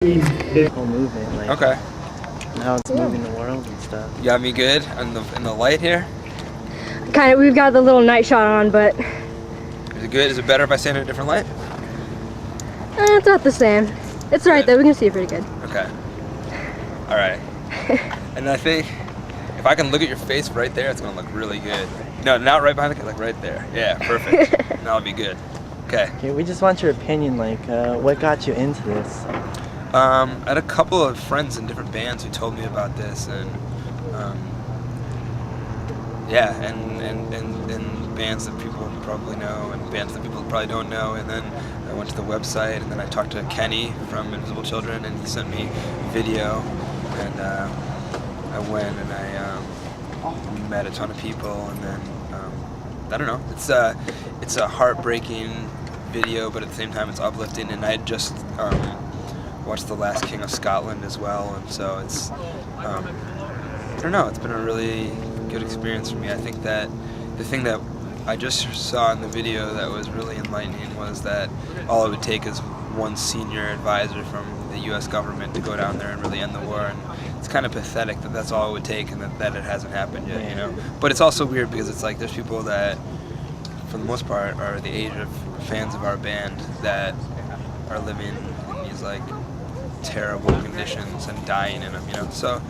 Whole movement, like Okay. how it's moving the world and stuff. You got me good in the light here? Kind of, we've got the little night shot on, but Is it good? Is it better if I stand in a different light? it's not the same. It's right though, we can see it pretty good. Okay. Alright. And I think if I can look at your face right there, it's gonna look really good. No, not right behind the camera, like right there. Yeah, perfect. That'll be good. Okay. Okay, we just want your opinion, like what got you into this? I had a couple of friends in different bands who told me about this, and yeah, and bands that people probably know, and bands that people probably don't know. And then I went to the website, and then I talked to Kenny from Invisible Children, and he sent me video, and I went and I met a ton of people, and then I don't know. It's a heartbreaking video, but at the same time it's uplifting. And I had just watched The Last King of Scotland as well, and so it's I don't know, it's been a really good experience for me. I think that the thing that I just saw in the video that was really enlightening was that all it would take is one senior advisor from the US government to go down there and really end the war, and it's kind of pathetic that that's all it would take and that it hasn't happened yet, you know. But it's also weird because it's like there's people that for the most part are the age of fans of our band that are living in these like terrible conditions and dying in them, you know. So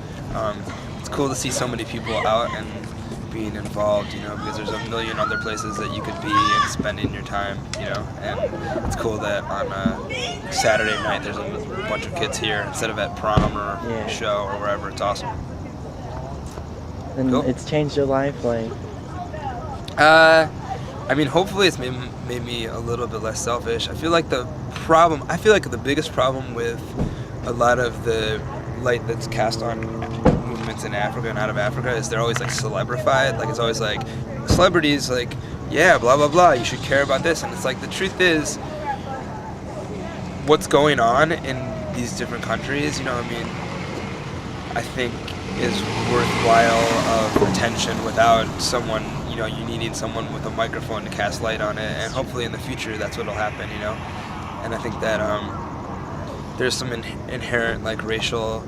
it's cool to see so many people out and being involved, you know, because there's a million other places that you could be and spending your time, you know. And it's cool that on a Saturday night there's a bunch of kids here instead of at prom or show or wherever. It's awesome. And cool. It's changed your life, like I mean, hopefully it's made me a little bit less selfish. I feel like the biggest problem with a lot of the light that's cast on movements in Africa and out of Africa is they're always like celebrified. Like it's always like celebrities like, yeah, blah blah blah, you should care about this. And it's like the truth is what's going on in these different countries, you know what I mean, I think is worthwhile of attention without someone, you know, you needing someone with a microphone to cast light on it. And hopefully in the future that's what'll happen, you know. And I think that there's some inherent like racial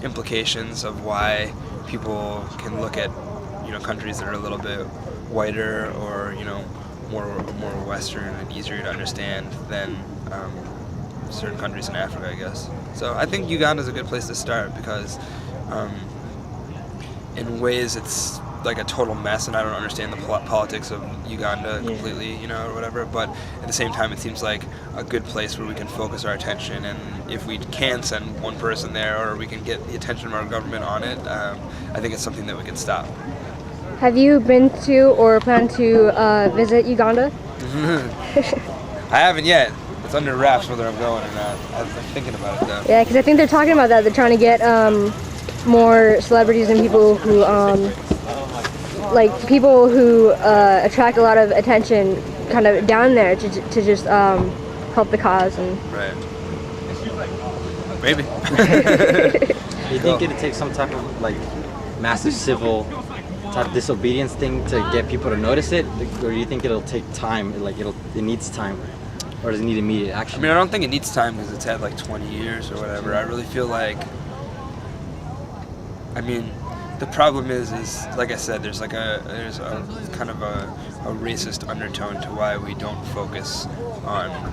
implications of why people can look at, you know, countries that are a little bit whiter or, you know, more Western and easier to understand than certain countries in Africa, I guess. So I think Uganda is a good place to start because in ways it's like a total mess, and I don't understand the politics of Uganda completely, you know, or whatever, but at the same time it seems like a good place where we can focus our attention, and if we can send one person there or we can get the attention of our government on it, I think it's something that we can stop. Have you been to or plan to visit Uganda? I haven't yet. It's under wraps whether I'm going or not. I'm thinking about it though. Yeah, because I think they're talking about that. They're trying to get more celebrities and people who attract a lot of attention kind of down there to just help the cause. And right. Maybe. You think it'd take some type of like massive civil type of disobedience thing to get people to notice it, or do you think it'll take time? Like it needs time, or does it need immediate action? I mean, I don't think it needs time because it's had like 20 years or whatever. I really feel like, I mean, the problem is like I said, there's a kind of a racist undertone to why we don't focus on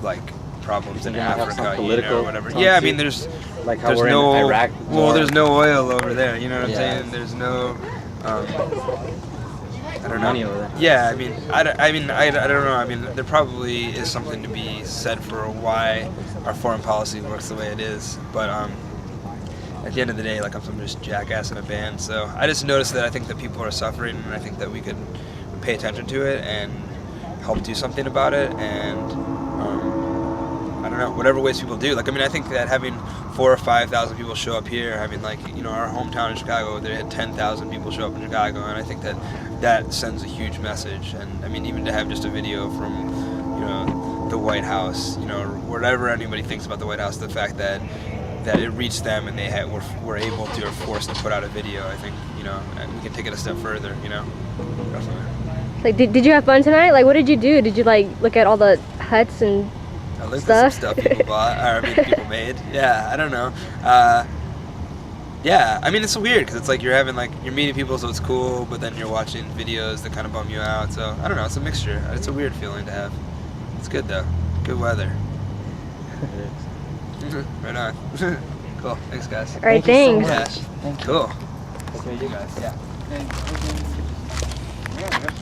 like problems in Africa, you know, or whatever. Yeah, I mean, there's like how there's we're no in Iraq. Well, there's no oil over there. You know what I'm saying? There's no. I don't know. Money over there. Yeah, I mean, I don't know. I mean, there probably is something to be said for why our foreign policy works the way it is, but at the end of the day, like I'm just jackass in a band. So I just noticed that I think that people are suffering, and I think that we could pay attention to it and help do something about it. And I don't know, whatever ways people do. Like, I mean, I think that having 4,000 or 5,000 people show up here, having like, you know, our hometown in Chicago, they had 10,000 people show up in Chicago, and I think that sends a huge message. And I mean, even to have just a video from, you know, the White House, you know, whatever anybody thinks about the White House, the fact that it reached them and they were able to or forced to put out a video, I think, you know, and we can take it a step further, you know. Definitely. like, did you have fun tonight? Like, what did you do? Did you like look at all the huts and? I Like stuff. some stuff people bought, or I mean, people made. Yeah, I don't know. Yeah, I mean, it's weird because it's like you're meeting people, so it's cool, but then you're watching videos that kind of bum you out. So I don't know. It's a mixture. It's a weird feeling to have. It's good though. Good weather. Right on. Cool. Thanks, guys. All right, Thank you so thanks. much. Yeah. Thank you. Cool. Okay, you guys. Yeah.